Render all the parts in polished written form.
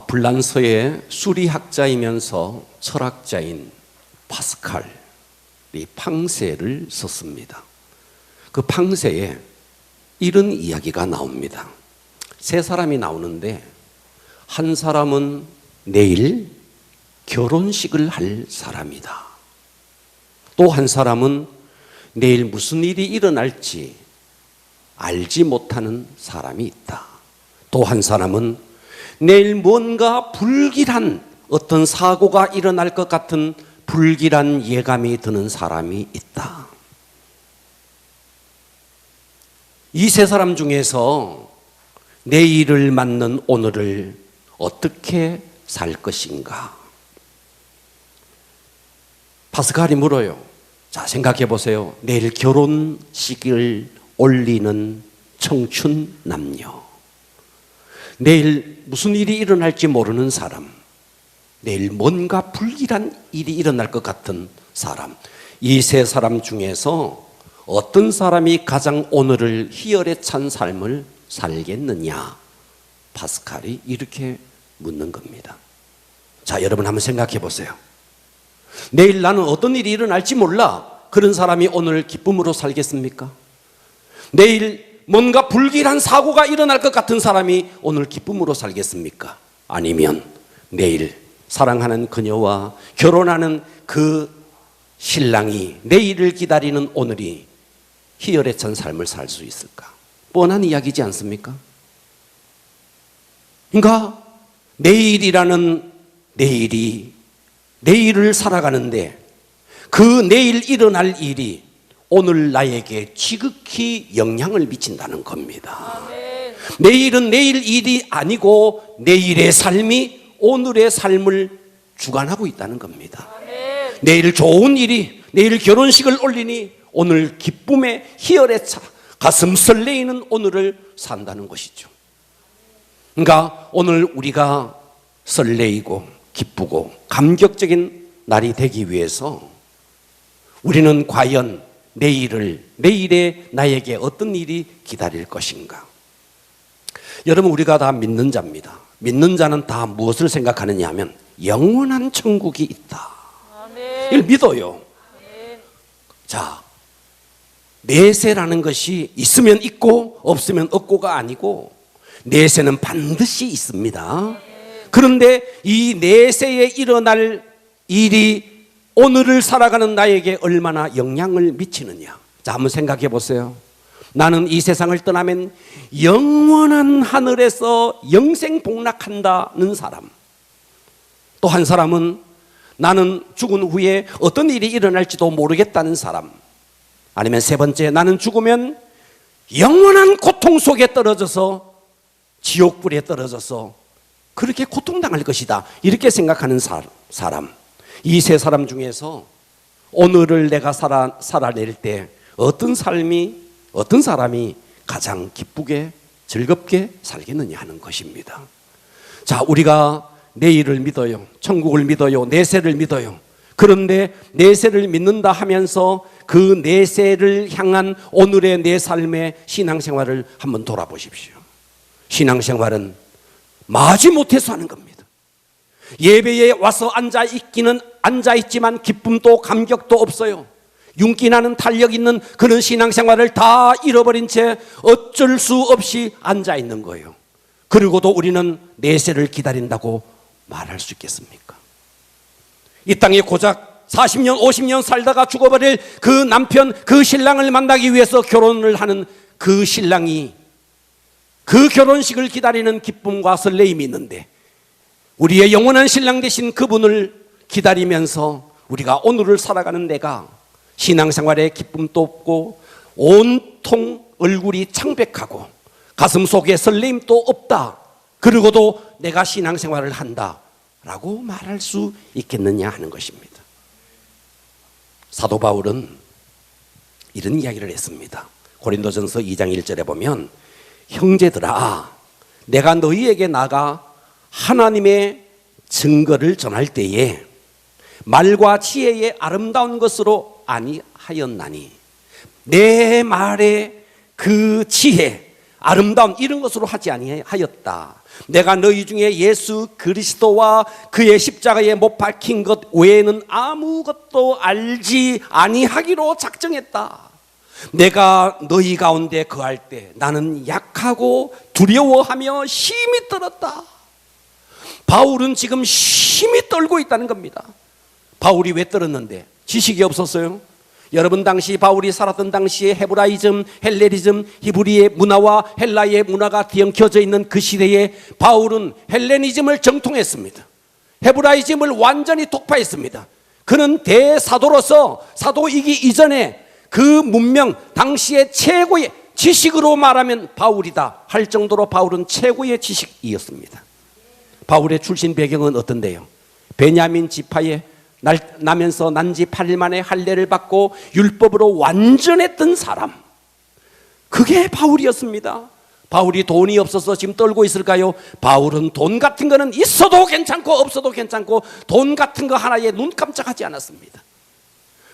불란서의 수리학자이면서 철학자인 파스칼이 팡세를 썼습니다. 그 팡세에 이런 이야기가 나옵니다. 세 사람이 나오는데 한 사람은 내일 결혼식을 할 사람이다. 또 한 사람은 내일 무슨 일이 일어날지 알지 못하는 사람이 있다. 또 한 사람은 내일 뭔가 불길한 어떤 사고가 일어날 것 같은 불길한 예감이 드는 사람이 있다. 이 세 사람 중에서 내일을 맞는 오늘을 어떻게 살 것인가? 파스칼이 물어요. 자, 생각해 보세요. 내일 결혼식을 올리는 청춘 남녀, 내일 무슨 일이 일어날지 모르는 사람, 내일 뭔가 불길한 일이 일어날 것 같은 사람, 이 세 사람 중에서 어떤 사람이 가장 오늘을 희열에 찬 삶을 살겠느냐? 파스칼이 이렇게 묻는 겁니다. 자, 여러분 한번 생각해 보세요. 내일 나는 어떤 일이 일어날지 몰라. 그런 사람이 오늘 기쁨으로 살겠습니까? 내일 뭔가 불길한 사고가 일어날 것 같은 사람이 오늘 기쁨으로 살겠습니까? 아니면 내일 사랑하는 그녀와 결혼하는 그 신랑이 내일을 기다리는 오늘이 희열에 찬 삶을 살 수 있을까? 뻔한 이야기지 않습니까? 그러니까 내일이라는 내일을 살아가는데 그 내일 일어날 일이 오늘 나에게 지극히 영향을 미친다는 겁니다. 아멘. 내일은 내일 일이 아니고 내일의 삶이 오늘의 삶을 주관하고 있다는 겁니다. 아멘. 내일 좋은 일이, 내일 결혼식을 올리니 오늘 기쁨의 희열에 차 가슴 설레이는 오늘을 산다는 것이죠. 그러니까 오늘 우리가 설레이고 기쁘고 감격적인 날이 되기 위해서 우리는 과연 내일에 나에게 어떤 일이 기다릴 것인가? 여러분, 우리가 다 믿는 자입니다. 믿는 자는 다 무엇을 생각하느냐 하면 영원한 천국이 있다. 아멘. 이걸 믿어요. 아멘. 자, 내세라는 것이 있으면 있고 없으면 없고가 아니고 내세는 반드시 있습니다. 그런데 이 내세에 일어날 일이 오늘을 살아가는 나에게 얼마나 영향을 미치느냐. 자, 한번 생각해 보세요. 나는 이 세상을 떠나면 영원한 하늘에서 영생복락한다는 사람. 또 한 사람은 나는 죽은 후에 어떤 일이 일어날지도 모르겠다는 사람. 아니면 세 번째, 나는 죽으면 영원한 고통 속에 떨어져서 지옥불에 떨어져서 그렇게 고통당할 것이다, 이렇게 생각하는 사람. 이 세 사람 중에서 오늘을 내가 살아낼 때 어떤 사람이 가장 기쁘게 즐겁게 살겠느냐 하는 것입니다. 자, 우리가 내일을 믿어요. 천국을 믿어요. 내세를 믿어요. 그런데 내세를 믿는다 하면서 그 내세를 향한 오늘의 내 삶의 신앙생활을 한번 돌아보십시오. 신앙생활은 마지못해서 하는 겁니다. 예배에 와서 앉아있지만 기쁨도 감격도 없어요. 윤기나는 탄력 있는 그런 신앙생활을 다 잃어버린 채 어쩔 수 없이 앉아있는 거예요. 그리고도 우리는 내세를 기다린다고 말할 수 있겠습니까? 이 땅에 고작 40년 50년 살다가 죽어버릴 그 남편, 그 신랑을 만나기 위해서 결혼을 하는 그 신랑이 그 결혼식을 기다리는 기쁨과 설레임이 있는데 우리의 영원한 신랑 되신 그분을 기다리면서 우리가 오늘을 살아가는 내가 신앙생활에 기쁨도 없고 온통 얼굴이 창백하고 가슴 속에 설레임도 없다. 그리고도 내가 신앙생활을 한다라고 말할 수 있겠느냐 하는 것입니다. 사도 바울은 이런 이야기를 했습니다. 고린도전서 2장 1절에 보면 형제들아, 내가 너희에게 나가 하나님의 증거를 전할 때에 말과 지혜의 아름다운 것으로 아니하였나니, 내 말의 그 지혜, 아름다운 이런 것으로 하지 아니하였다. 내가 너희 중에 예수 그리스도와 그의 십자가에 못 박힌 것 외에는 아무것도 알지 아니하기로 작정했다. 내가 너희 가운데 거할 때 나는 약하고 두려워하며 심히 떨었다. 바울은 지금 심히 떨고 있다는 겁니다. 바울이 왜 떨었는데? 지식이 없었어요? 여러분, 당시 바울이 살았던 당시에 헤브라이즘, 헬레니즘, 히브리의 문화와 헬라의 문화가 뒤엉켜져 있는 그 시대에 바울은 헬레니즘을 정통했습니다. 헤브라이즘을 완전히 독파했습니다. 그는 대사도로서 사도이기 이전에 그 문명, 당시의 최고의 지식으로 말하면 바울이다 할 정도로 바울은 최고의 지식이었습니다. 바울의 출신 배경은 어떤데요? 베냐민 지파에 나면서 난지 8일 만에 할례를 받고 율법으로 완전했던 사람, 그게 바울이었습니다. 바울이 돈이 없어서 지금 떨고 있을까요? 바울은 돈 같은 거는 있어도 괜찮고 없어도 괜찮고 돈 같은 거 하나에 눈 깜짝하지 않았습니다.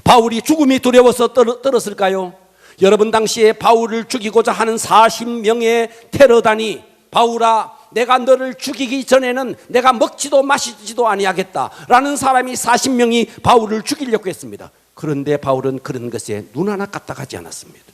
바울이 죽음이 두려워서 떨었을까요? 여러분, 당시에 바울을 죽이고자 하는 40명의 테러단이 바울아, 내가 너를 죽이기 전에는 내가 먹지도 마시지도 아니하겠다라는 사람이 40명이 바울을 죽이려고 했습니다. 그런데 바울은 그런 것에 눈 하나 까딱하지 않았습니다.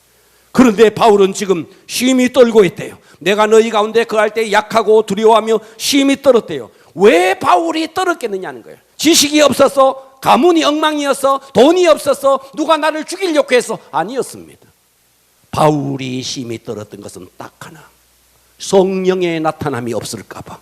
그런데 바울은 지금 심히 떨고 있대요. 내가 너희 가운데 거할 때 약하고 두려워하며 심히 떨었대요. 왜 바울이 떨었겠느냐는 거예요. 지식이 없어서, 가문이 엉망이어서, 돈이 없어서, 누가 나를 죽이려고 해서 아니었습니다. 바울이 심히 떨었던 것은 딱 하나, 성령의 나타남이 없을까 봐.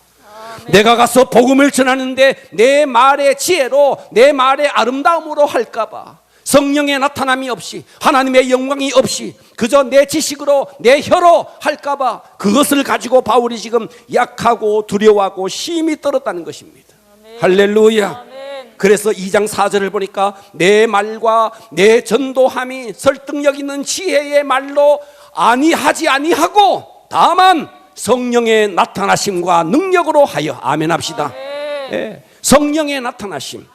내가 가서 복음을 전하는데 내 말의 지혜로, 내 말의 아름다움으로 할까 봐. 성령의 나타남이 없이, 하나님의 영광이 없이 그저 내 지식으로, 내 혀로 할까 봐. 그것을 가지고 바울이 지금 약하고 두려워하고 심히 떨었다는 것입니다. 아멘. 할렐루야. 아멘. 그래서 2장 4절을 보니까 내 말과 내 전도함이 설득력 있는 지혜의 말로 아니하지 아니하고 다만 성령의 나타나심과 능력으로 하여. 아멘 합시다. 예. 성령의 나타나심,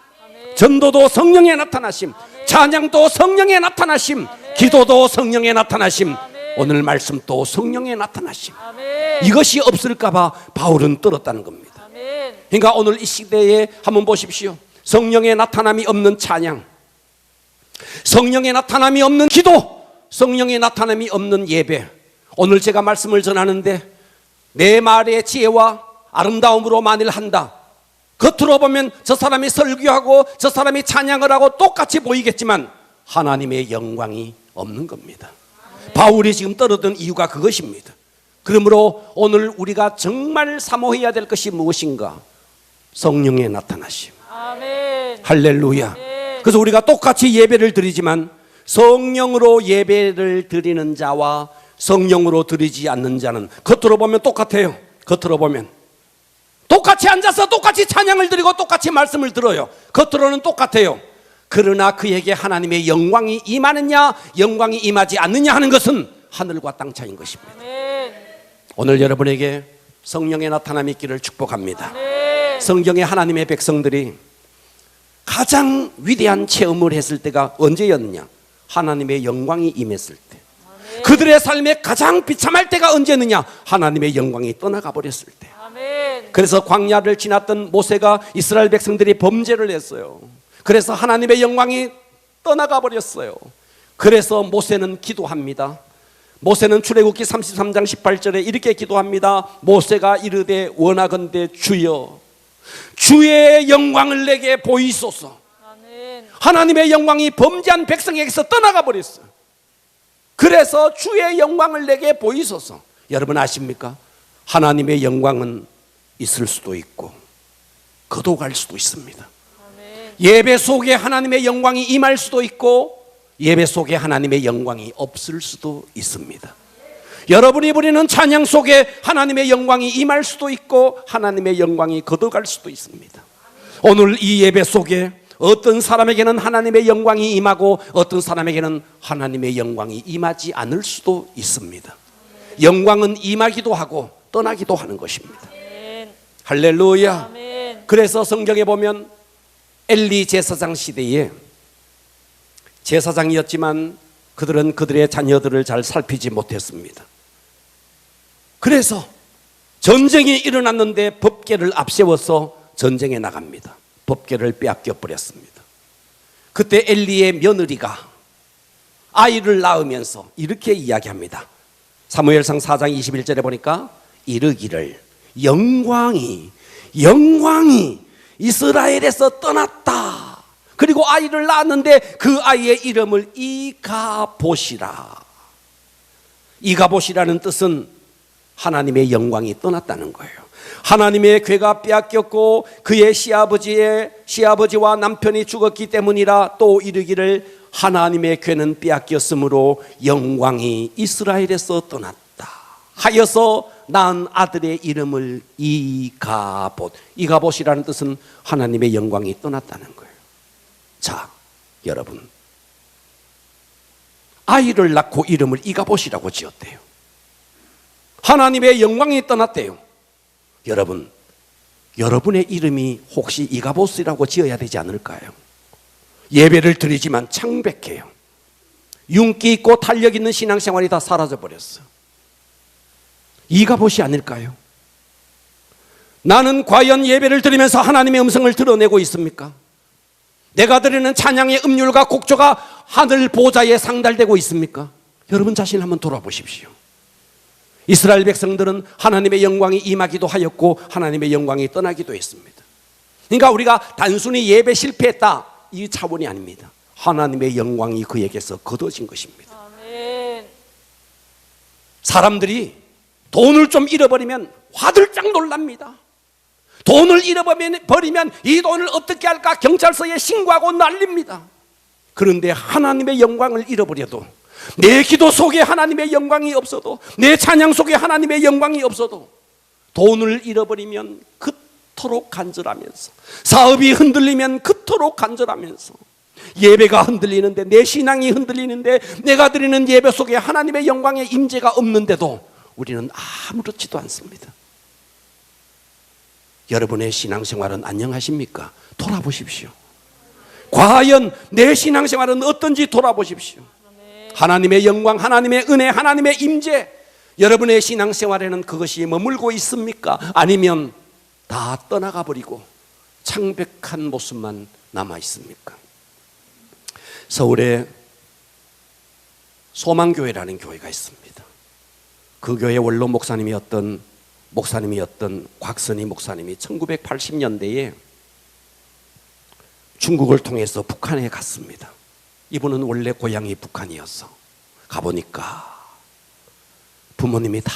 전도도 성령의 나타나심, 찬양도 성령의 나타나심, 기도도 성령의 나타나심, 오늘 말씀도 성령의 나타나심. 이것이 없을까 봐 바울은 떨었다는 겁니다. 그러니까 오늘 이 시대에 한번 보십시오. 성령의 나타남이 없는 찬양, 성령의 나타남이 없는 기도, 성령의 나타남이 없는 예배. 오늘 제가 말씀을 전하는데 내 말의 지혜와 아름다움으로 만일 한다, 겉으로 보면 저 사람이 설교하고 저 사람이 찬양을 하고 똑같이 보이겠지만 하나님의 영광이 없는 겁니다. 바울이 지금 떨어진 이유가 그것입니다. 그러므로 오늘 우리가 정말 사모해야 될 것이 무엇인가? 성령의 나타나심. 아멘. 할렐루야. 아멘. 그래서 우리가 똑같이 예배를 드리지만 성령으로 예배를 드리는 자와 성령으로 드리지 않는 자는 겉으로 보면 똑같아요. 겉으로 보면 똑같이 앉아서 똑같이 찬양을 드리고 똑같이 말씀을 들어요. 겉으로는 똑같아요. 그러나 그에게 하나님의 영광이 임하느냐 영광이 임하지 않느냐 하는 것은 하늘과 땅 차이인 것입니다. 아멘. 오늘 여러분에게 성령의 나타남이 있기를 축복합니다. 아멘. 성경의 하나님의 백성들이 가장 위대한 체험을 했을 때가 언제였느냐? 하나님의 영광이 임했을 때. 아멘. 그들의 삶에 가장 비참할 때가 언제느냐? 하나님의 영광이 떠나가 버렸을 때. 아멘. 그래서 광야를 지났던 모세가 이스라엘 백성들이 범죄를 했어요. 그래서 하나님의 영광이 떠나가 버렸어요. 그래서 모세는 기도합니다. 모세는 출애굽기 33장 18절에 이렇게 기도합니다. 모세가 이르되 원하건대 주여 주의 영광을 내게 보이소서. 아멘. 하나님의 영광이 범죄한 백성에게서 떠나가 버렸어요. 그래서 주의 영광을 내게 보이소서. 여러분 아십니까? 하나님의 영광은 있을 수도 있고 거둬갈 수도 있습니다. 아멘. 예배 속에 하나님의 영광이 임할 수도 있고 예배 속에 하나님의 영광이 없을 수도 있습니다. 여러분이 부리는 찬양 속에 하나님의 영광이 임할 수도 있고 하나님의 영광이 거둬갈 수도 있습니다. 오늘 이 예배 속에 어떤 사람에게는 하나님의 영광이 임하고 어떤 사람에게는 하나님의 영광이 임하지 않을 수도 있습니다. 영광은 임하기도 하고 떠나기도 하는 것입니다. 아멘. 할렐루야. 아멘. 그래서 성경에 보면 엘리 제사장 시대에 제사장이었지만 그들은 그들의 자녀들을 잘 살피지 못했습니다. 그래서 전쟁이 일어났는데 법궤를 앞세워서 전쟁에 나갑니다. 법궤를 빼앗겨 버렸습니다. 그때 엘리의 며느리가 아이를 낳으면서 이렇게 이야기합니다. 사무엘상 4장 21절에 보니까 이르기를 영광이 이스라엘에서 떠났다. 그리고 아이를 낳았는데 그 아이의 이름을 이가봇이라. 이가봇이라는 뜻은 하나님의 영광이 떠났다는 거예요. 하나님의 궤가 빼앗겼고 그의 시아버지와 남편이 죽었기 때문이라. 또 이르기를 하나님의 궤는 빼앗겼으므로 영광이 이스라엘에서 떠났다 하여서 낳은 아들의 이름을 이가봇이라는 뜻은 하나님의 영광이 떠났다는 거예요. 자, 여러분, 아이를 낳고 이름을 이가봇이라고 지었대요. 하나님의 영광이 떠났대요. 여러분, 여러분의 이름이 혹시 이가봇이라고 지어야 되지 않을까요? 예배를 드리지만 창백해요. 윤기 있고 탄력 있는 신앙생활이 다 사라져버렸어요. 이가봇이 아닐까요? 나는 과연 예배를 드리면서 하나님의 음성을 드러내고 있습니까? 내가 드리는 찬양의 음률과 곡조가 하늘 보좌에 상달되고 있습니까? 여러분 자신 한번 돌아보십시오. 이스라엘 백성들은 하나님의 영광이 임하기도 하였고 하나님의 영광이 떠나기도 했습니다. 그러니까 우리가 단순히 예배 실패했다 이 차원이 아닙니다. 하나님의 영광이 그에게서 거둬진 것입니다. 아멘. 사람들이 돈을 좀 잃어버리면 화들짝 놀랍니다. 돈을 잃어버리면 이 돈을 어떻게 할까 경찰서에 신고하고 난립니다. 그런데 하나님의 영광을 잃어버려도, 내 기도 속에 하나님의 영광이 없어도, 내 찬양 속에 하나님의 영광이 없어도 돈을 잃어버리면 그토록 간절하면서, 사업이 흔들리면 그토록 간절하면서, 예배가 흔들리는데, 내 신앙이 흔들리는데, 내가 드리는 예배 속에 하나님의 영광의 임재가 없는데도 우리는 아무렇지도 않습니다. 여러분의 신앙생활은 안녕하십니까? 돌아보십시오. 과연 내 신앙생활은 어떤지 돌아보십시오. 하나님의 영광, 하나님의 은혜, 하나님의 임재, 여러분의 신앙생활에는 그것이 머물고 있습니까? 아니면 다 떠나가 버리고 창백한 모습만 남아 있습니까? 서울에 소망교회라는 교회가 있습니다. 그 교회 원로 목사님이었던 곽선희 목사님이 1980년대에 중국을 통해서 북한에 갔습니다. 이분은 원래 고향이 북한이었어. 가보니까 부모님이 다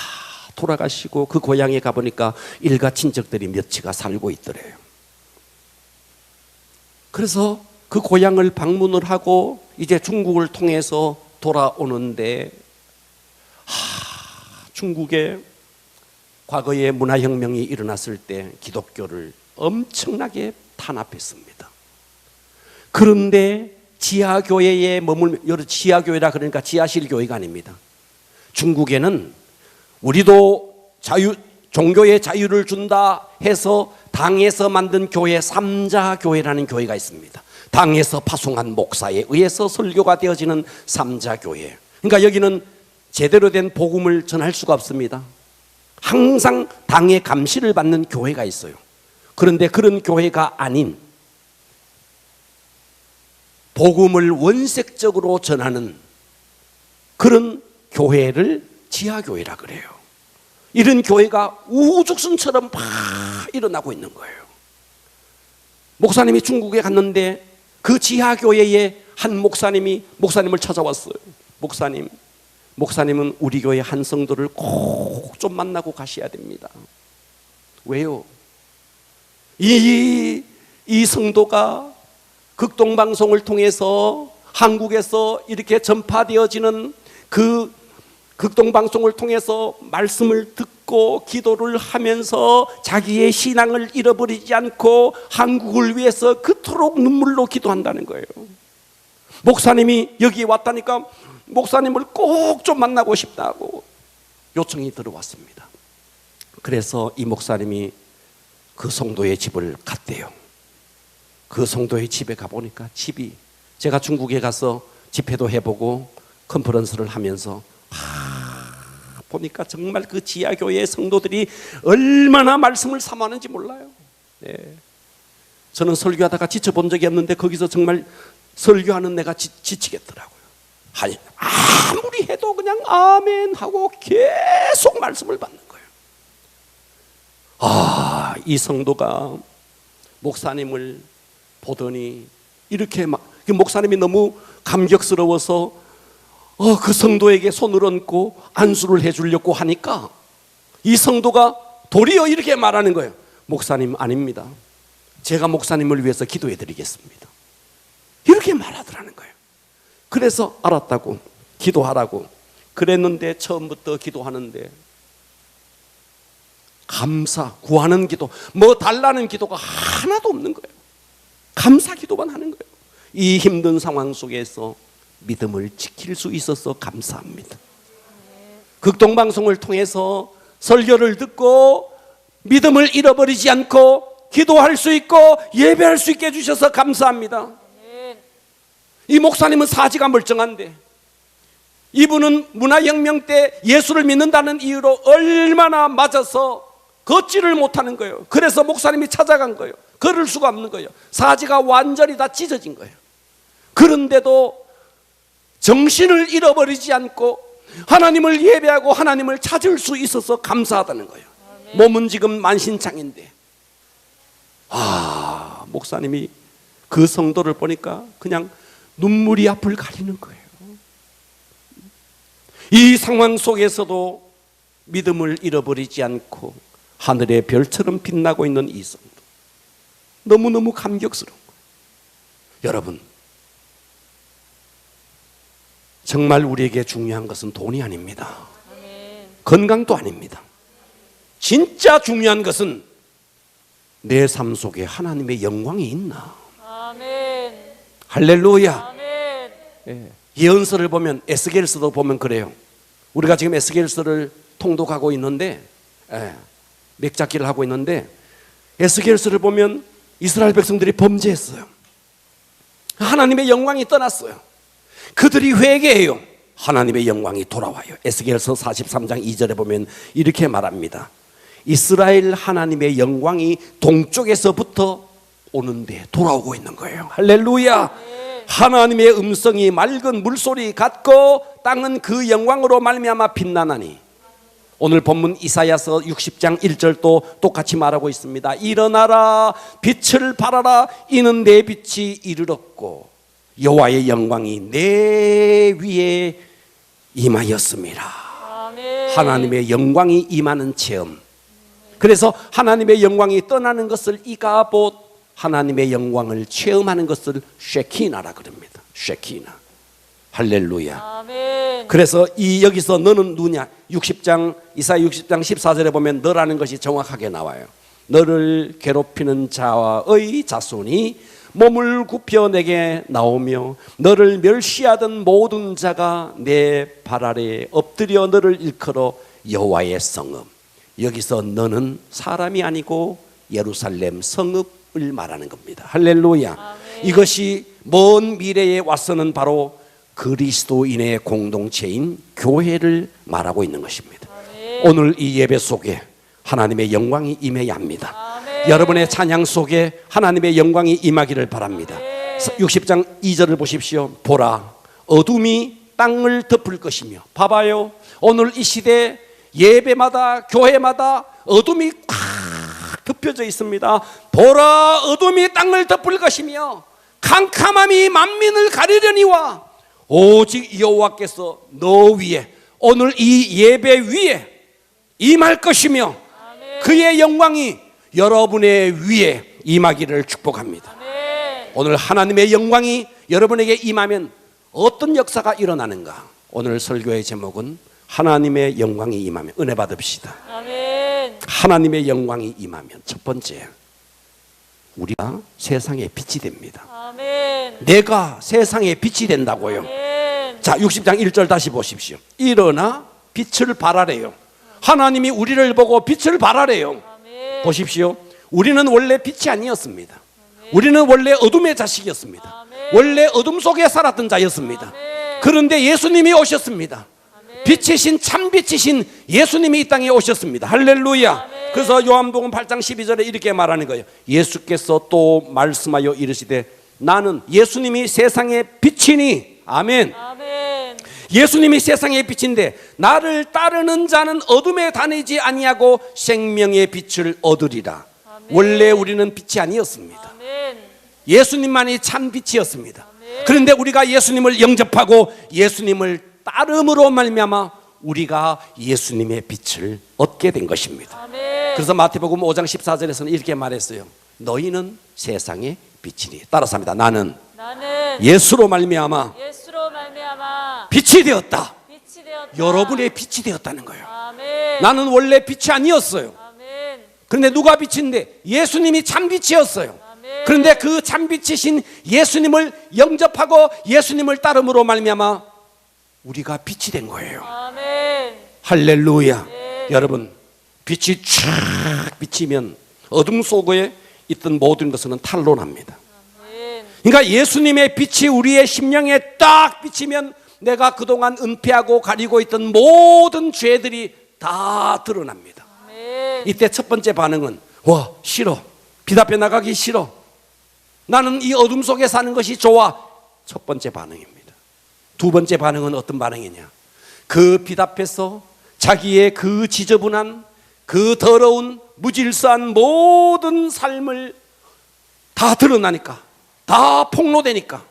돌아가시고 그 고향에 가보니까 일가 친척들이 몇치가 살고 있더래요. 그래서 그 고향을 방문을 하고 이제 중국을 통해서 돌아오는데, 중국에 과거에 문화혁명이 일어났을 때 기독교를 엄청나게 탄압했습니다. 그런데 지하교회에 머물며, 지하교회라 그러니까 지하실 교회가 아닙니다. 중국에는 우리도 종교의 자유를 준다 해서 당에서 만든 교회, 삼자교회라는 교회가 있습니다. 당에서 파송한 목사에 의해서 설교가 되어지는 삼자교회. 그러니까 여기는 제대로 된 복음을 전할 수가 없습니다. 항상 당의 감시를 받는 교회가 있어요. 그런데 그런 교회가 아닌 복음을 원색적으로 전하는 그런 교회를 지하교회라 그래요. 이런 교회가 우후죽순처럼 막 일어나고 있는 거예요. 목사님이 중국에 갔는데 그 지하교회에 한 목사님을 찾아왔어요. 목사님은 우리 교회 한 성도를 꼭 좀 만나고 가셔야 됩니다. 왜요? 이 성도가 극동방송을 통해서 한국에서 이렇게 전파되어지는 그 극동방송을 통해서 말씀을 듣고 기도를 하면서 자기의 신앙을 잃어버리지 않고 한국을 위해서 그토록 눈물로 기도한다는 거예요. 목사님이 여기 왔다니까 목사님을 꼭 좀 만나고 싶다고 요청이 들어왔습니다. 그래서 이 목사님이 그 성도의 집을 갔대요. 그 성도의 집에 가보니까 집이, 제가 중국에 가서 집회도 해보고 컨퍼런스를 하면서 보니까 정말 그 지하교회의 성도들이 얼마나 말씀을 사모하는지 몰라요. 네. 저는 설교하다가 지쳐본 적이 없는데 거기서 정말 설교하는 내가 지치겠더라고요. 아무리 해도 그냥 아멘 하고 계속 말씀을 받는 거예요. 이 성도가 목사님을 보더니 이렇게 막 목사님이 너무 감격스러워서 그 성도에게 손을 얹고 안수를 해주려고 하니까 이 성도가 도리어 이렇게 말하는 거예요. 목사님 아닙니다. 제가 목사님을 위해서 기도해 드리겠습니다. 이렇게 말하더라는 거예요. 그래서 알았다고, 기도하라고 그랬는데 처음부터 기도하는데 감사, 구하는 기도, 뭐 달라는 기도가 하나도 없는 거예요. 감사 기도만 하는 거예요. 이 힘든 상황 속에서 믿음을 지킬 수 있어서 감사합니다. 극동방송을 통해서 설교를 듣고 믿음을 잃어버리지 않고 기도할 수 있고 예배할 수 있게 해주셔서 감사합니다. 이 목사님은 사지가 멀쩡한데 이분은 문화혁명 때 예수를 믿는다는 이유로 얼마나 맞아서 걷지를 못하는 거예요. 그래서 목사님이 찾아간 거예요. 걸을 수가 없는 거예요. 사지가 완전히 다 찢어진 거예요. 그런데도 정신을 잃어버리지 않고 하나님을 예배하고 하나님을 찾을 수 있어서 감사하다는 거예요. 몸은 지금 만신창인데 목사님이 그 성도를 보니까 그냥 눈물이 앞을 가리는 거예요. 이 상황 속에서도 믿음을 잃어버리지 않고 하늘의 별처럼 빛나고 있는 이 성도, 너무너무 감격스러운 거예요. 여러분, 정말 우리에게 중요한 것은 돈이 아닙니다. 건강도 아닙니다. 진짜 중요한 것은 내 삶 속에 하나님의 영광이 있나. 아멘. 할렐루야. 아멘. 예. 예언서를 보면, 에스겔서도 보면 그래요. 우리가 지금 에스겔서를 통독하고 있는데, 맥잡기를 하고 있는데, 에스겔서를 보면 이스라엘 백성들이 범죄했어요. 하나님의 영광이 떠났어요. 그들이 회개해요. 하나님의 영광이 돌아와요. 에스겔서 43장 2절에 보면 이렇게 말합니다. 이스라엘 하나님의 영광이 동쪽에서부터 오는데 돌아오고 있는 거예요. 할렐루야. 하나님의 음성이 맑은 물소리 같고 땅은 그 영광으로 말미암아 빛나나니. 오늘 본문 이사야서 60장 1절도 똑같이 말하고 있습니다. 일어나라, 빛을 발하라, 이는 내 빛이 이르렀고 여호와의 영광이 내 위에 임하였습니다. 아멘. 하나님의 영광이 임하는 체험. 그래서 하나님의 영광이 떠나는 것을 이가봇, 하나님의 영광을 체험하는 것을 쉐키나라 그럽니다. 쉐키나. 할렐루야. 아멘. 그래서 여기서 너는 누구냐? 이사야 60장 14절에 보면 너라는 것이 정확하게 나와요. 너를 괴롭히는 자와의 자손이 몸을 굽혀 내게 나오며 너를 멸시하던 모든 자가 내 발 아래에 엎드려 너를 일컬어 여호와의 성읍. 여기서 너는 사람이 아니고 예루살렘 성읍을 말하는 겁니다. 할렐루야. 아멘. 이것이 먼 미래에 와서는 바로 그리스도인의 공동체인 교회를 말하고 있는 것입니다. 아멘. 오늘 이 예배 속에 하나님의 영광이 임해야 합니다. 아멘. 여러분의 찬양 속에 하나님의 영광이 임하기를 바랍니다. 아멘. 60장 2절을 보십시오. 보라, 어둠이 땅을 덮을 것이며. 봐봐요. 오늘 이 시대 예배마다 교회마다 어둠이 꽉 덮여져 있습니다. 보라, 어둠이 땅을 덮을 것이며 캄캄함이 만민을 가리려니와 오직 여호와께서 너 위에, 오늘 이 예배 위에 임할 것이며 아멘. 그의 영광이 여러분의 위에 임하기를 축복합니다. 아멘. 오늘 하나님의 영광이 여러분에게 임하면 어떤 역사가 일어나는가? 오늘 설교의 제목은 하나님의 영광이 임하면. 은혜 받읍시다. 아멘. 하나님의 영광이 임하면 첫 번째, 우리가 세상의 빛이 됩니다. 아멘. 내가 세상의 빛이 된다고요. 아멘. 자, 60장 1절 다시 보십시오. 일어나 빛을 발하래요. 하나님이 우리를 보고 빛을 발하래요. 아멘. 보십시오. 우리는 원래 빛이 아니었습니다. 아멘. 우리는 원래 어둠의 자식이었습니다. 아멘. 원래 어둠 속에 살았던 자였습니다. 아멘. 그런데 예수님이 오셨습니다. 아멘. 빛이신 참빛이신 예수님이 이 땅에 오셨습니다. 할렐루야. 그래서 요한복음 8장 12절에 이렇게 말하는 거예요. 예수께서 또 말씀하여 이르시되 나는 예수님이 세상의 빛이니. 아멘. 아멘. 예수님이 세상의 빛인데 나를 따르는 자는 어둠에 다니지 아니하고 생명의 빛을 얻으리라. 아멘. 원래 우리는 빛이 아니었습니다. 아멘. 예수님만이 참 빛이었습니다. 아멘. 그런데 우리가 예수님을 영접하고 예수님을 따름으로 말미암아 우리가 예수님의 빛을 얻게 된 것입니다. 아멘. 그래서 마태복음 5장 14절에서는 이렇게 말했어요. 너희는 세상의 빛이니. 따라서 합니다. 나는 예수로 말미암아 예수로 말미암아 빛이 되었다. 빛이 되었다. 여러분의 빛이 되었다는 거예요. 아멘. 나는 원래 빛이 아니었어요. 아멘. 그런데 누가 빛인데? 예수님이 참빛이었어요. 아멘. 그런데 그 참빛이신 예수님을 영접하고 예수님을 따름으로 말미암아 우리가 빛이 된 거예요. 아멘. 할렐루야. 네. 여러분, 빛이 쫙 비치면 어둠 속에 있던 모든 것은 탄로납니다. 아멘. 그러니까 예수님의 빛이 우리의 심령에 딱 비치면 내가 그동안 은폐하고 가리고 있던 모든 죄들이 다 드러납니다. 아멘. 이때 첫 번째 반응은 와, 싫어. 빛 앞에 나가기 싫어. 나는 이 어둠 속에 사는 것이 좋아. 첫 번째 반응입니다. 두 번째 반응은 어떤 반응이냐? 그 빛 앞에서 자기의 그 지저분한, 그 더러운, 무질서한 모든 삶을 다 드러나니까, 다 폭로되니까,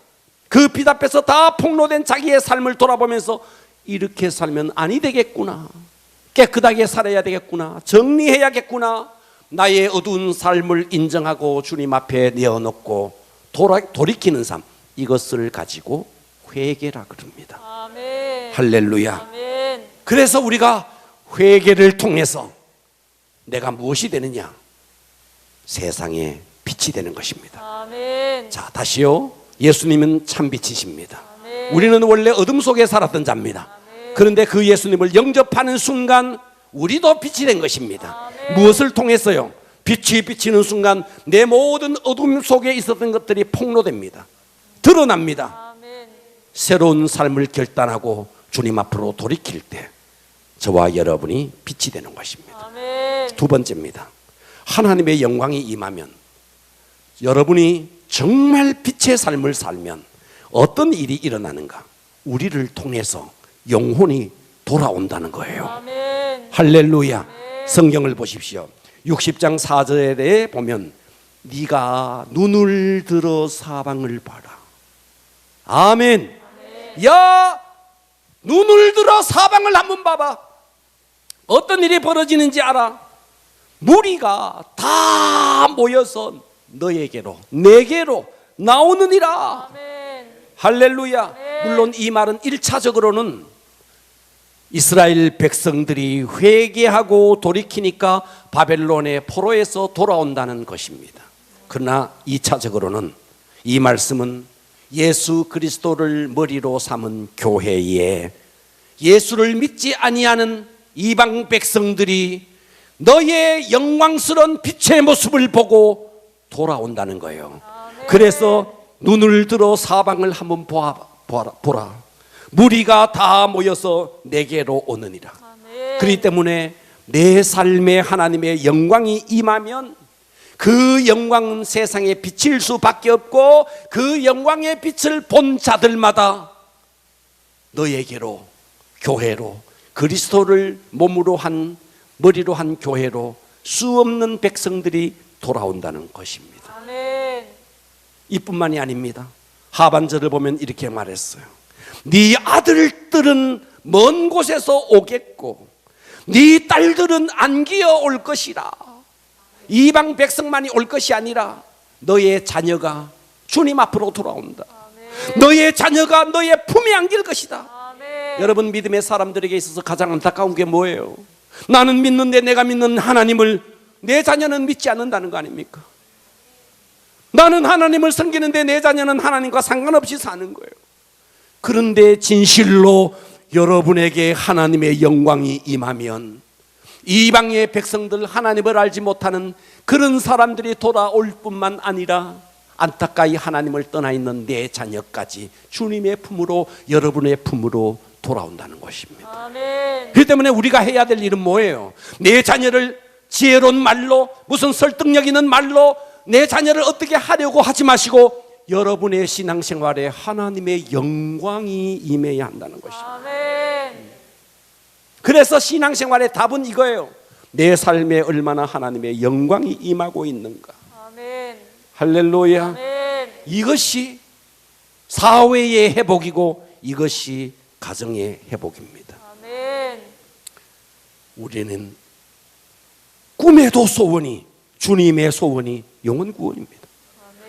그 빛 앞에서 다 폭로된 자기의 삶을 돌아보면서 이렇게 살면 아니 되겠구나, 깨끗하게 살아야 되겠구나, 정리해야겠구나, 나의 어두운 삶을 인정하고 주님 앞에 내어놓고 돌이키는 삶, 이것을 가지고 회개라 그럽니다. 아멘. 할렐루야. 아멘. 그래서 우리가 회개를 통해서 내가 무엇이 되느냐? 세상에 빛이 되는 것입니다. 아멘. 자, 다시요. 예수님은 참빛이십니다. 아멘. 우리는 원래 어둠 속에 살았던 자입니다. 아멘. 그런데 그 예수님을 영접하는 순간 우리도 빛이 된 것입니다. 아멘. 무엇을 통해서요? 빛이 비치는 순간 내 모든 어둠 속에 있었던 것들이 폭로됩니다. 드러납니다. 아멘. 새로운 삶을 결단하고 주님 앞으로 돌이킬 때 저와 여러분이 빛이 되는 것입니다. 아멘. 두 번째입니다. 하나님의 영광이 임하면, 여러분이 정말 빛의 삶을 살면 어떤 일이 일어나는가? 우리를 통해서 영혼이 돌아온다는 거예요. 아멘. 할렐루야. 성경을 보십시오. 60장 4절에 보면 네가 눈을 들어 사방을 봐라. 아멘. 야, 눈을 들어 사방을 한번 봐봐. 어떤 일이 벌어지는지 알아? 무리가 다 모여서 너에게로, 내게로 나오느니라. 아멘. 할렐루야. 물론 이 말은 1차적으로는 이스라엘 백성들이 회개하고 돌이키니까 바벨론의 포로에서 돌아온다는 것입니다. 그러나 2차적으로는 이 말씀은 예수 그리스도를 머리로 삼은 교회에 예수를 믿지 아니하는 이방 백성들이 너의 영광스러운 빛의 모습을 보고 돌아온다는 거예요. 그래서 눈을 들어 사방을 한번 보라. 무리가 다 모여서 내게로 오느니라. 그렇기 때문에 내 삶에 하나님의 영광이 임하면 그 영광은 세상에 비칠 수밖에 없고 그 영광의 빛을 본 자들마다 너에게로, 교회로, 그리스도를 몸으로 한, 머리로 한 교회로 수없는 백성들이 돌아온다는 것입니다. 아멘. 이뿐만이 아닙니다. 하반절을 보면 이렇게 말했어요. 네 아들들은 먼 곳에서 오겠고 네 딸들은 안 기어 올 것이라. 이방 백성만이 올 것이 아니라 너의 자녀가 주님 앞으로 돌아온다. 아멘. 너의 자녀가 너의 품에 안길 것이다. 아멘. 여러분, 믿음의 사람들에게 있어서 가장 안타까운 게 뭐예요? 나는 믿는데 내가 믿는 하나님을 내 자녀는 믿지 않는다는 거 아닙니까? 나는 하나님을 섬기는데 내 자녀는 하나님과 상관없이 사는 거예요. 그런데 진실로 여러분에게 하나님의 영광이 임하면 이방의 백성들, 하나님을 알지 못하는 그런 사람들이 돌아올 뿐만 아니라 안타까이 하나님을 떠나 있는 내 자녀까지 주님의 품으로, 여러분의 품으로 돌아온다는 것입니다. 아멘. 그렇기 때문에 우리가 해야 될 일은 뭐예요? 내 자녀를 지혜로운 말로, 무슨 설득력 있는 말로 내 자녀를 어떻게 하려고 하지 마시고 여러분의 신앙생활에 하나님의 영광이 임해야 한다는 것입니다. 아멘. 그래서 신앙생활의 답은 이거예요. 내 삶에 얼마나 하나님의 영광이 임하고 있는가. 아멘. 할렐루야. 아멘. 이것이 사회의 회복이고 이것이 가정의 회복입니다. 아멘. 우리는 꿈에도 소원이, 주님의 소원이 영혼 구원입니다.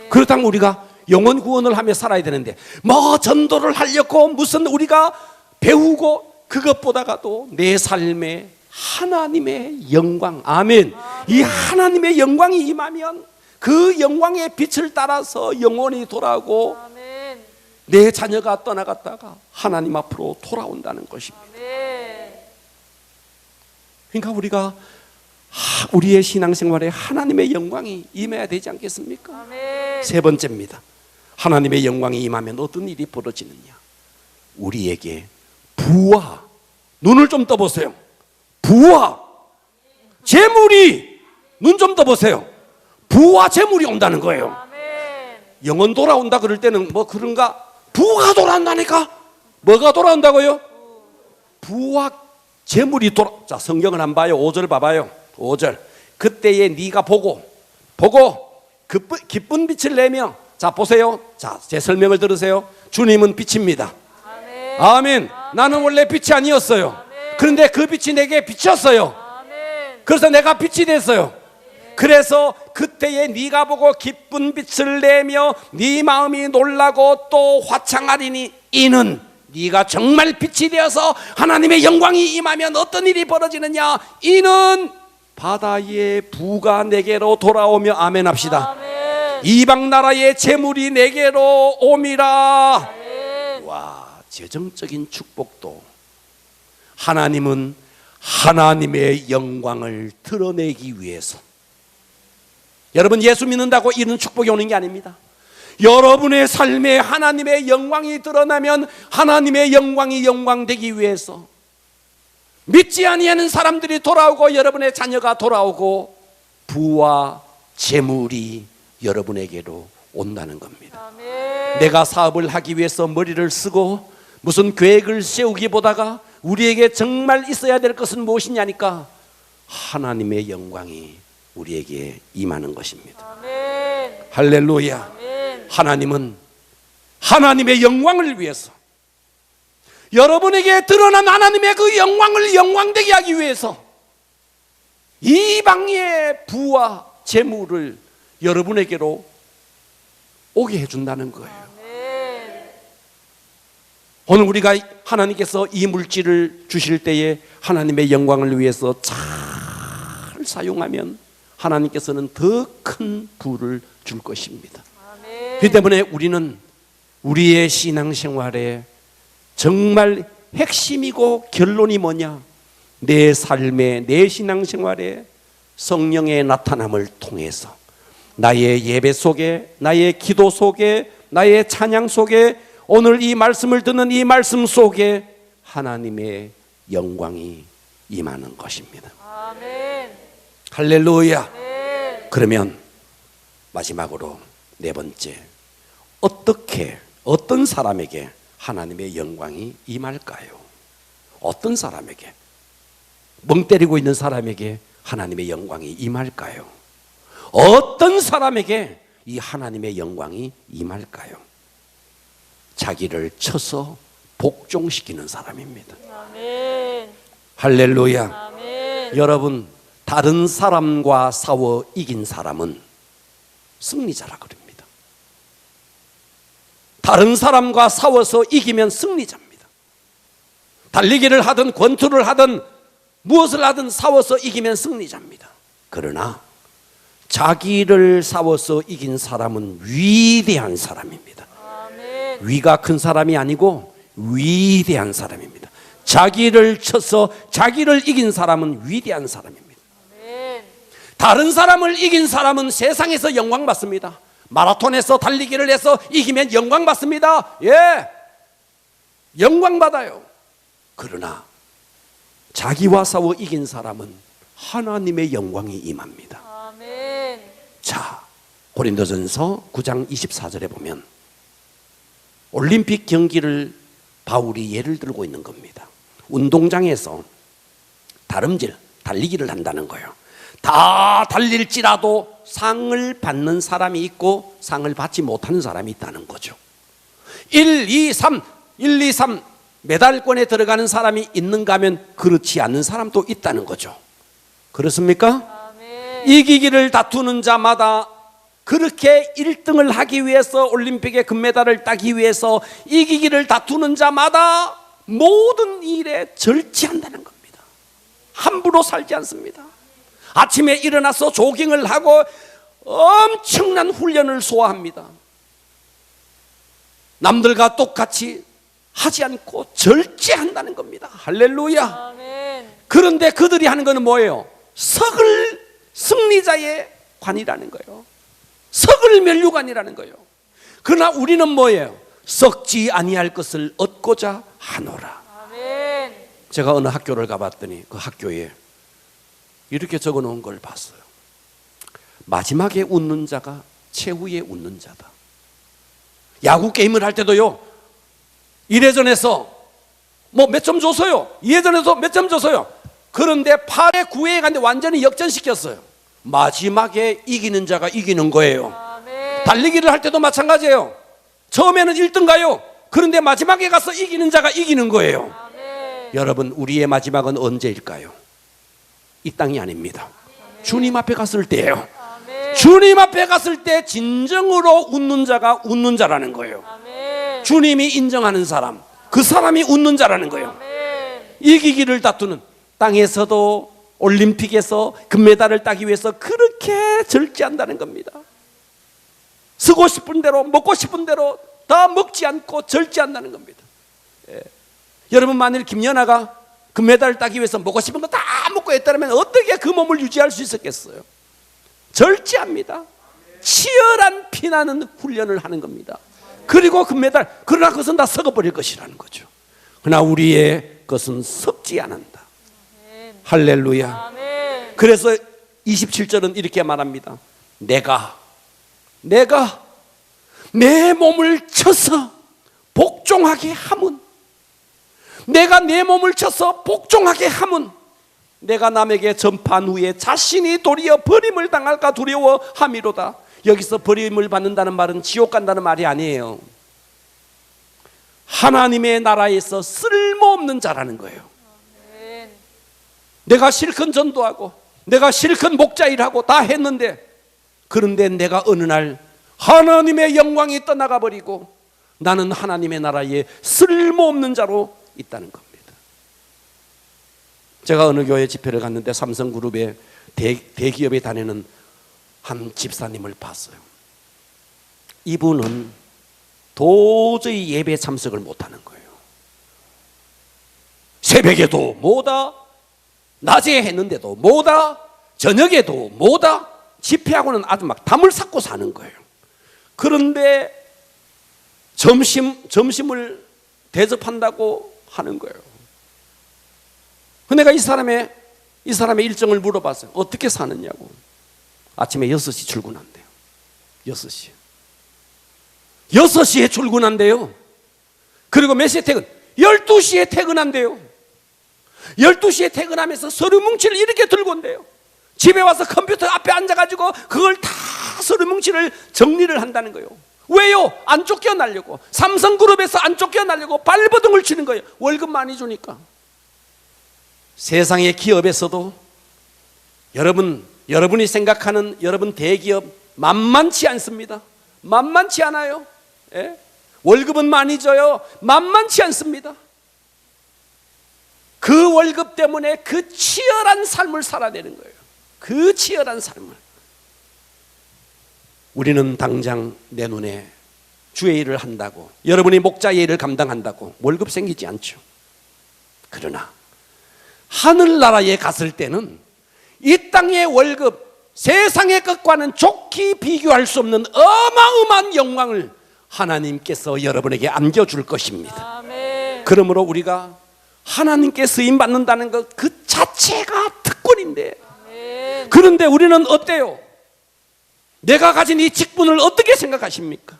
그렇다면 우리가 영혼 구원을 하며 살아야 되는데 뭐 전도를 하려고 무슨 우리가 배우고 그것보다가도 내 삶에 하나님의 영광, 아멘. 이 하나님의 영광이 임하면 그 영광의 빛을 따라서 영혼이 돌아오고 아멘. 내 자녀가 떠나갔다가 하나님 앞으로 돌아온다는 것입니다. 아멘. 그러니까 우리가 우리의 신앙생활에 하나님의 영광이 임해야 되지 않겠습니까? 아멘. 세 번째입니다. 하나님의 영광이 임하면 어떤 일이 벌어지느냐? 우리에게 부와, 눈을 좀 떠보세요. 부와 재물이, 눈 좀 떠보세요. 부와 재물이 온다는 거예요. 아멘. 영혼 돌아온다 그럴 때는 뭐 그런가? 부가 돌아온다니까? 뭐가 돌아온다고요? 부와 재물이 자, 성경을 한번 봐요. 5절 봐봐요. 5절. 그때에 네가 보고 기쁜 빛을 내며, 자 보세요. 자, 제 설명을 들으세요. 주님은 빛입니다. 아멘. 아멘. 나는 원래 빛이 아니었어요. 그런데 그 빛이 내게 비쳤어요. 아멘. 그래서 내가 빛이 됐어요. 그래서 그때에 네가 보고 기쁜 빛을 내며 네 마음이 놀라고 또 화창하리니 이는 네가 정말 빛이 되어서 하나님의 영광이 임하면 어떤 일이 벌어지느냐? 이는 바다의 부가 내게로 돌아오며, 아멘 합시다. 아멘. 이방 나라의 재물이 내게로 옴이라. 아멘. 와, 재정적인 축복도 하나님은 하나님의 영광을 드러내기 위해서, 여러분 예수 믿는다고 이런 축복이 오는 게 아닙니다. 여러분의 삶에 하나님의 영광이 드러나면 하나님의 영광이 영광되기 위해서 믿지 아니하는 사람들이 돌아오고 여러분의 자녀가 돌아오고 부와 재물이 여러분에게로 온다는 겁니다. 아멘. 내가 사업을 하기 위해서 머리를 쓰고 무슨 계획을 세우기보다가 우리에게 정말 있어야 될 것은 무엇이냐니까 하나님의 영광이 우리에게 임하는 것입니다. 아멘. 할렐루야. 아멘. 하나님은 하나님의 영광을 위해서, 여러분에게 드러난 하나님의 그 영광을 영광되게 하기 위해서 이방의 부와 재물을 여러분에게로 오게 해준다는 거예요. 아멘. 오늘 우리가 하나님께서 이 물질을 주실 때에 하나님의 영광을 위해서 잘 사용하면 하나님께서는 더 큰 부를 줄 것입니다. 아멘. 그렇기 때문에 우리는 우리의 신앙생활에 정말 핵심이고 결론이 뭐냐? 내 삶에, 내 신앙생활에 성령의 나타남을 통해서 나의 예배 속에, 나의 기도 속에, 나의 찬양 속에, 오늘 이 말씀을 듣는 이 말씀 속에 하나님의 영광이 임하는 것입니다. 아멘. 할렐루야. 아멘. 그러면 마지막으로 네 번째, 어떤 사람에게 하나님의 영광이 임할까요? 어떤 사람에게, 멍 때리고 있는 사람에게 하나님의 영광이 임할까요? 어떤 사람에게 이 하나님의 영광이 임할까요? 자기를 쳐서 복종시키는 사람입니다. 아멘. 할렐루야. 아멘. 여러분, 다른 사람과 싸워 이긴 사람은 승리자라 그럽니다. 다른 사람과 싸워서 이기면 승리자입니다. 달리기를 하든 권투를 하든 무엇을 하든 싸워서 이기면 승리자입니다. 그러나 자기를 싸워서 이긴 사람은 위대한 사람입니다. 아멘. 위가 큰 사람이 아니고 위대한 사람입니다. 자기를 쳐서 자기를 이긴 사람은 위대한 사람입니다. 아멘. 다른 사람을 이긴 사람은 세상에서 영광 받습니다. 마라톤에서 달리기를 해서 이기면 영광 받습니다. 예, 영광 받아요. 그러나 자기와 싸워 이긴 사람은 하나님의 영광이 임합니다. 아멘. 자, 고린도전서 9장 24절에 보면 올림픽 경기를 바울이 예를 들고 있는 겁니다. 운동장에서 다름질, 달리기를 한다는 거예요. 다 달릴지라도 상을 받는 사람이 있고 상을 받지 못하는 사람이 있다는 거죠. 1, 2, 3 메달권에 들어가는 사람이 있는가 하면 그렇지 않는 사람도 있다는 거죠. 그렇습니까? 아멘. 이기기를 다투는 자마다 그렇게 1등을 하기 위해서, 올림픽의 금메달을 따기 위해서 이기기를 다투는 자마다 모든 일에 절제한다는 겁니다. 함부로 살지 않습니다. 아침에 일어나서 조깅을 하고 엄청난 훈련을 소화합니다. 남들과 똑같이 하지 않고 절제한다는 겁니다. 할렐루야. 아멘. 그런데 그들이 하는 것은 뭐예요? 석을 승리자의 관이라는 거예요. 석을 면류관이라는 거예요. 그러나 우리는 뭐예요? 썩지 아니할 것을 얻고자 하노라. 아멘. 제가 어느 학교를 가봤더니 그 학교에 이렇게 적어놓은 걸 봤어요. 마지막에 웃는 자가 최후에 웃는 자다. 야구 게임을 할 때도요, 1회전에서 뭐 몇 점 줬어요. 2회전에서 몇 점 줬어요. 그런데 8회 9회에 갔는데 완전히 역전시켰어요. 마지막에 이기는 자가 이기는 거예요. 아멘. 달리기를 할 때도 마찬가지예요. 처음에는 1등 가요. 그런데 마지막에 가서 이기는 자가 이기는 거예요. 아멘. 여러분, 우리의 마지막은 언제일까요? 이 땅이 아닙니다. 주님 앞에 갔을 때예요. 아멘. 주님 앞에 갔을 때 진정으로 웃는 자가 웃는 자라는 거예요. 아멘. 주님이 인정하는 사람, 그 사람이 웃는 자라는 거예요. 아멘. 이기기를 다투는, 땅에서도 올림픽에서 금메달을 따기 위해서 그렇게 절제한다는 겁니다. 쓰고 싶은 대로 먹고 싶은 대로 다 먹지 않고 절제한다는 겁니다. 예. 여러분, 만일 김연아가 금메달을 따기 위해서 먹고 싶은 거 다 먹고 했다면 어떻게 그 몸을 유지할 수 있었겠어요? 절제합니다. 치열한 피나는 훈련을 하는 겁니다. 그리고 금메달, 그러나 그것은 다 썩어버릴 것이라는 거죠. 그러나 우리의 것은 썩지 않는다. 할렐루야. 아멘. 그래서 27절은 이렇게 말합니다. 내가 내 몸을 쳐서 복종하게 함은, 내가 내 몸을 쳐서 복종하게 함은 내가 남에게 전파한 후에 자신이 도리어 버림을 당할까 두려워함이로다. 여기서 버림을 받는다는 말은 지옥 간다는 말이 아니에요. 하나님의 나라에서 쓸모없는 자라는 거예요. 아멘. 내가 실컷 전도하고 내가 실컷 목자 일하고 다 했는데, 그런데 내가 어느 날 하나님의 영광이 떠나가 버리고 나는 하나님의 나라에 쓸모없는 자로 있다는 겁니다. 제가 어느 교회 집회를 갔는데 삼성그룹의 대기업에 다니는 한 집사님을 봤어요. 이분은 도저히 예배 참석을 못하는 거예요. 새벽에도 뭐다, 낮에 했는데도 뭐다, 저녁에도 뭐다, 집회하고는 아주 막 담을 쌓고 사는 거예요. 그런데 점심을 대접한다고 하는 거예요. 내가 이 사람의 일정을 물어봤어요. 어떻게 사느냐고. 아침에 6시 출근한대요. 6시에 출근한대요. 그리고 몇 시에 퇴근? 12시에 퇴근한대요. 12시에 퇴근하면서 서류 뭉치를 이렇게 들고 온대요. 집에 와서 컴퓨터 앞에 앉아가지고 그걸 다 서류 뭉치를 정리를 한다는 거예요. 왜요? 안 쫓겨나려고. 삼성그룹에서 안 쫓겨나려고 발버둥을 치는 거예요. 월급 많이 주니까. 세상의 기업에서도 여러분이 생각하는 여러분 대기업 만만치 않습니다. 만만치 않아요. 예? 월급은 많이 줘요. 만만치 않습니다. 그 월급 때문에 그 치열한 삶을 살아내는 거예요. 그 치열한 삶을. 우리는 당장 내 눈에 주의 일을 한다고, 여러분이 목자의 일을 감당한다고 월급 생기지 않죠. 그러나 하늘나라에 갔을 때는 이 땅의 월급, 세상의 것과는 좋게 비교할 수 없는 어마어마한 영광을 하나님께서 여러분에게 안겨줄 것입니다. 아멘. 그러므로 우리가 하나님께 쓰임 받는다는 것 그 자체가 특권인데, 아멘. 그런데 우리는 어때요? 내가 가진 이 직분을 어떻게 생각하십니까?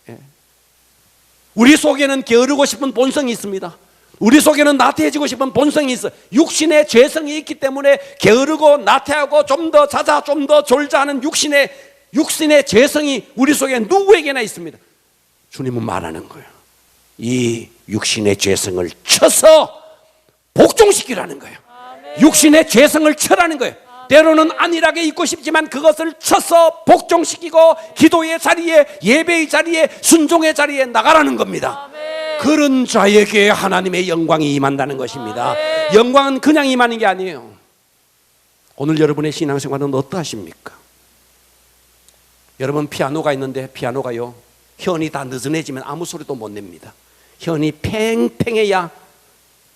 예. 우리 속에는 게으르고 싶은 본성이 있습니다. 우리 속에는 나태해지고 싶은 본성이 있어. 육신의 죄성이 있기 때문에 게으르고 나태하고 좀 더 자자, 좀 더 졸자 하는 육신의 죄성이 우리 속에 누구에게나 있습니다. 주님은 말하는 거예요. 이 육신의 죄성을 쳐서 복종시키라는 거예요. 육신의 죄성을 쳐라는 거예요. 때로는 안일하게 있고 싶지만 그것을 쳐서 복종시키고 기도의 자리에, 예배의 자리에, 순종의 자리에 나가라는 겁니다. 아멘. 그런 자에게 하나님의 영광이 임한다는 것입니다. 영광은 그냥 임하는 게 아니에요. 오늘 여러분의 신앙생활은 어떠하십니까? 여러분 피아노가 있는데 피아노가요, 현이 다 느슨해지면 아무 소리도 못 냅니다. 현이 팽팽해야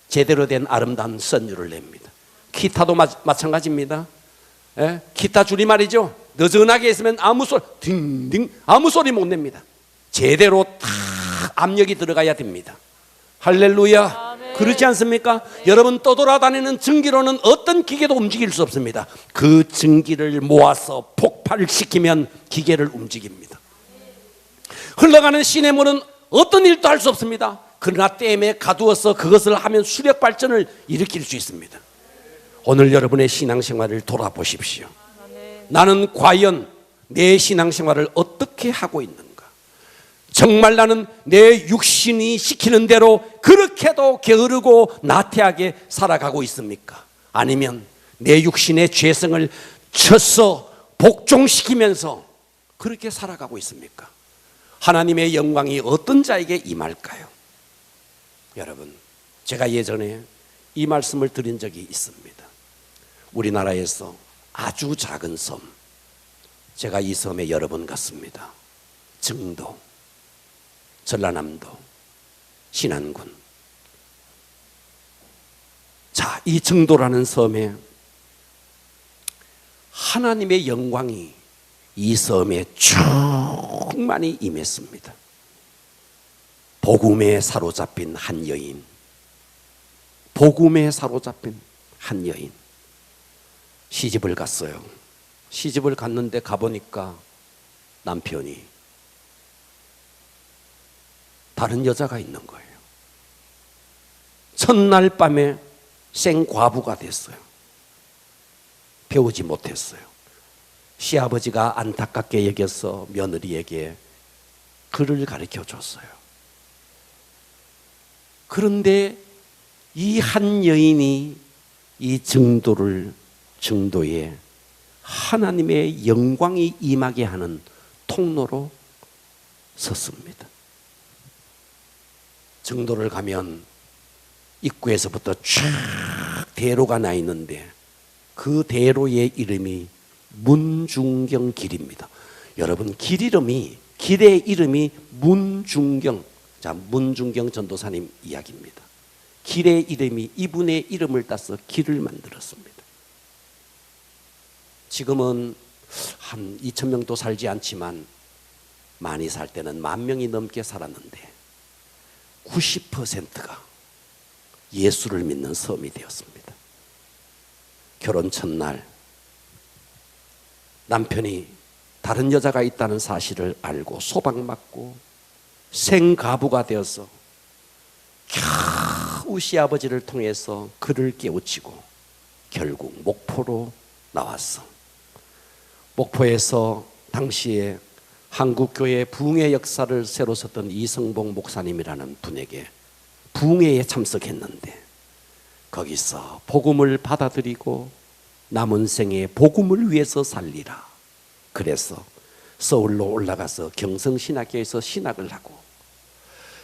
제대로 된 아름다운 선율을 냅니다. 기타도 마찬가지입니다. 예? 기타 줄이 말이죠, 느슨하게 있으면 아무 소리, 딩딩 아무 소리 못 냅니다. 제대로 다 압력이 들어가야 됩니다. 할렐루야. 아멘. 그렇지 않습니까? 여러분 떠돌아다니는 증기로는 어떤 기계도 움직일 수 없습니다. 그 증기를 모아서 폭발시키면 기계를 움직입니다. 흘러가는 시냇물은 어떤 일도 할 수 없습니다. 그러나 댐에 가두어서 그것을 하면 수력 발전을 일으킬 수 있습니다. 오늘 여러분의 신앙생활을 돌아보십시오. 나는 과연 내 신앙생활을 어떻게 하고 있는가? 정말 나는 내 육신이 시키는 대로 그렇게도 게으르고 나태하게 살아가고 있습니까? 아니면 내 육신의 죄성을 쳐서 복종시키면서 그렇게 살아가고 있습니까? 하나님의 영광이 어떤 자에게 임할까요? 여러분, 제가 예전에 이 말씀을 드린 적이 있습니다. 우리나라에서 아주 작은 섬, 제가 이 섬에 여러 번 갔습니다. 증도, 전라남도, 신안군. 자, 이 증도라는 섬에 하나님의 영광이 이 섬에 충만히 임했습니다. 복음에 사로잡힌 한 여인, 복음에 사로잡힌 한 여인, 시집을 갔어요. 시집을 갔는데 가보니까 남편이 다른 여자가 있는 거예요. 첫날 밤에 생과부가 됐어요. 배우지 못했어요. 시아버지가 안타깝게 여겨서 며느리에게 글을 가르쳐 줬어요. 그런데 이 한 여인이 이 증도에 하나님의 영광이 임하게 하는 통로로 섰습니다. 증도를 가면 입구에서부터 쫙 대로가 나 있는데 그 대로의 이름이 문중경 길입니다. 여러분, 길의 이름이 문중경. 자, 문중경 전도사님 이야기입니다. 길의 이름이 이분의 이름을 따서 길을 만들었습니다. 지금은 한 2,000명도 살지 않지만 많이 살 때는 10,000명이 넘게 살았는데 90%가 예수를 믿는 섬이 되었습니다. 결혼 첫날 남편이 다른 여자가 있다는 사실을 알고 소박맞고 생가부가 되어서 겨우 시아버지를 통해서 그를 깨우치고 결국 목포로 나왔어. 목포에서 당시에 한국교회 부흥회 역사를 새로 썼던 이성봉 목사님이라는 분에게 부흥회에 참석했는데 거기서 복음을 받아들이고 남은 생에 복음을 위해서 살리라. 그래서 서울로 올라가서 경성신학교에서 신학을 하고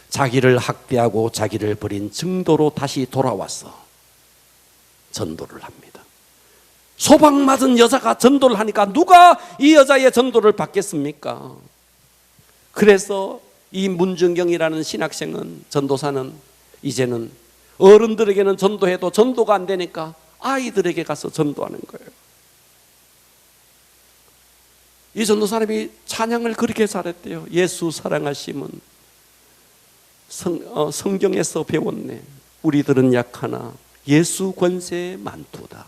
자기를 학대하고 자기를 버린 증도로 다시 돌아와서 전도를 합니다. 소박맞은 여자가 전도를 하니까 누가 이 여자의 전도를 받겠습니까? 그래서 이 문중경이라는 신학생은, 전도사는 이제는 어른들에게는 전도해도 전도가 안 되니까 아이들에게 가서 전도하는 거예요. 이 전도사님이 찬양을 그렇게 잘했대요. 예수 사랑하심은 성경에서 배웠네. 우리들은 약하나 예수 권세 만투다.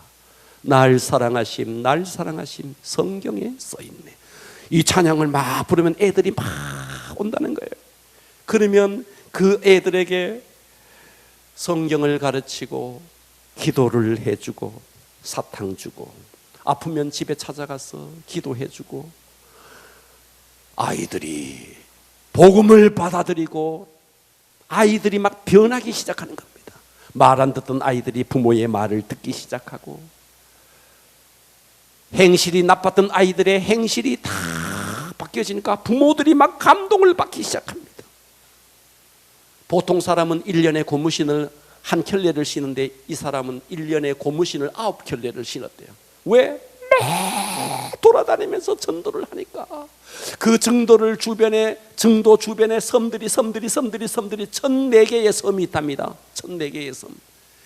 날 사랑하심 날 사랑하심 성경에 써있네. 이 찬양을 막 부르면 애들이 막 온다는 거예요. 그러면 그 애들에게 성경을 가르치고 기도를 해주고 사탕 주고 아프면 집에 찾아가서 기도해주고 아이들이 복음을 받아들이고 아이들이 막 변하기 시작하는 겁니다. 말 안 듣던 아이들이 부모의 말을 듣기 시작하고 행실이 나빴던 아이들의 행실이 다 바뀌어지니까 부모들이 막 감동을 받기 시작합니다. 보통 사람은 1년에 고무신을 한 켤레를 신는데 이 사람은 1년에 고무신을 9켤레를 신었대요. 왜? 매 돌아다니면서 전도를 하니까. 그 정도 주변에 섬들이 1004개의 섬이 있답니다. 1004개의 섬.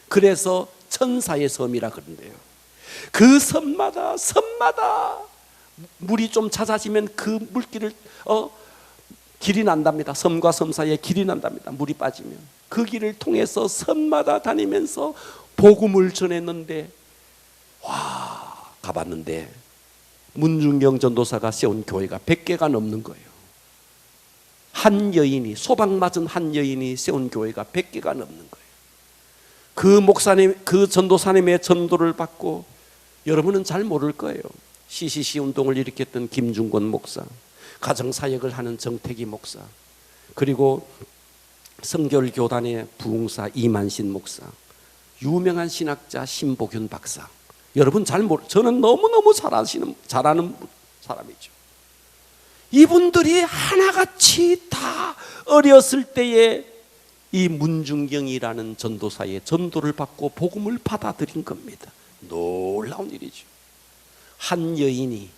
그래서 천사의 섬이라 그런대요. 그 섬마다 물이 좀 잦아지면 그 물길을 길이 난답니다. 섬과 섬 사이에 길이 난답니다. 물이 빠지면 그 길을 통해서 섬마다 다니면서 복음을 전했는데 가봤는데 문중경 전도사가 세운 교회가 100개가 넘는 거예요. 한 여인이 소방 맞은 한 여인이 세운 교회가 100개가 넘는 거예요. 그 목사님, 그 전도사님의 전도를 받고 여러분은 잘 모를 거예요. CCC 운동을 일으켰던 김중권 목사, 가정사역을 하는 정태기 목사, 그리고 성결교단의 부흥사 이만신 목사, 유명한 신학자 신복윤 박사. 여러분 저는 너무너무 잘아는 사람이죠. 이분들이 하나같이 다 어렸을 때에 이 문중경이라는 전도사의 전도를 받고 복음을 받아들인 겁니다. 놀라운 일이죠. 한 여인의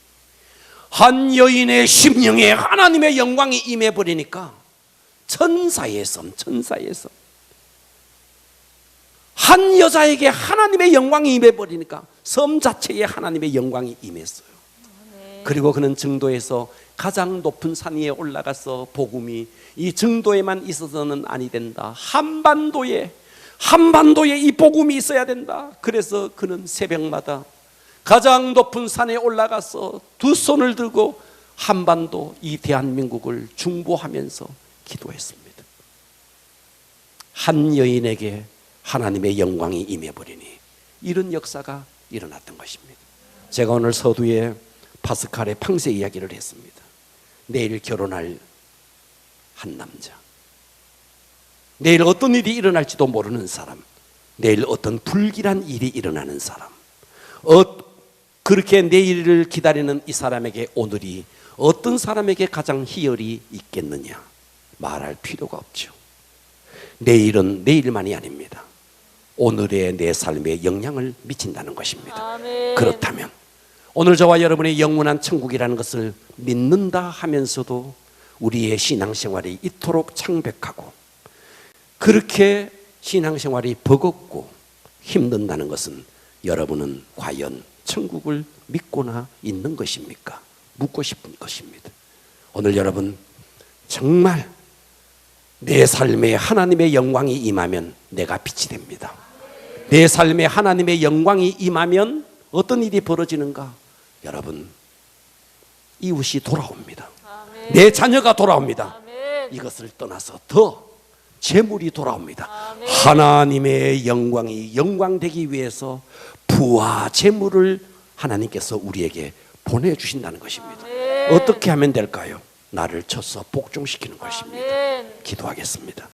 심령에 하나님의 영광이 임해버리니까 천사의 섬. 한 여자에게 하나님의 영광이 임해버리니까 섬 자체에 하나님의 영광이 임했어요. 그리고 그는 증도에서 가장 높은 산 위에 올라가서 복음이 이 증도에만 있어서는 아니 된다. 한반도에 이 복음이 있어야 된다. 그래서 그는 새벽마다 가장 높은 산에 올라가서 두 손을 들고 한반도 이 대한민국을 중보하면서 기도했습니다. 한 여인에게 하나님의 영광이 임해버리니 이런 역사가 일어났던 것입니다. 제가 오늘 서두에 파스칼의 팡세 이야기를 했습니다. 내일 결혼할 한 남자, 내일 어떤 일이 일어날지도 모르는 사람, 내일 어떤 불길한 일이 일어나는 사람, 그렇게 내일을 기다리는 이 사람에게 오늘이 어떤 사람에게 가장 희열이 있겠느냐? 말할 필요가 없죠. 내일은 내일만이 아닙니다. 오늘의 내 삶에 영향을 미친다는 것입니다. 아멘. 그렇다면 오늘 저와 여러분의 영원한 천국이라는 것을 믿는다 하면서도 우리의 신앙생활이 이토록 창백하고 그렇게 신앙생활이 버겁고 힘든다는 것은 여러분은 과연 천국을 믿고나 있는 것입니까? 묻고 싶은 것입니다. 오늘 여러분 정말 내 삶에 하나님의 영광이 임하면 내가 빛이 됩니다. 내 삶에 하나님의 영광이 임하면 어떤 일이 벌어지는가? 여러분, 이웃이 돌아옵니다. 아멘. 내 자녀가 돌아옵니다. 아멘. 이것을 떠나서 더 재물이 돌아옵니다. 아멘. 하나님의 영광이 영광되기 위해서 부와 재물을 하나님께서 우리에게 보내주신다는 것입니다. 아멘. 어떻게 하면 될까요? 나를 쳐서 복종시키는 것입니다. 아멘. 기도하겠습니다.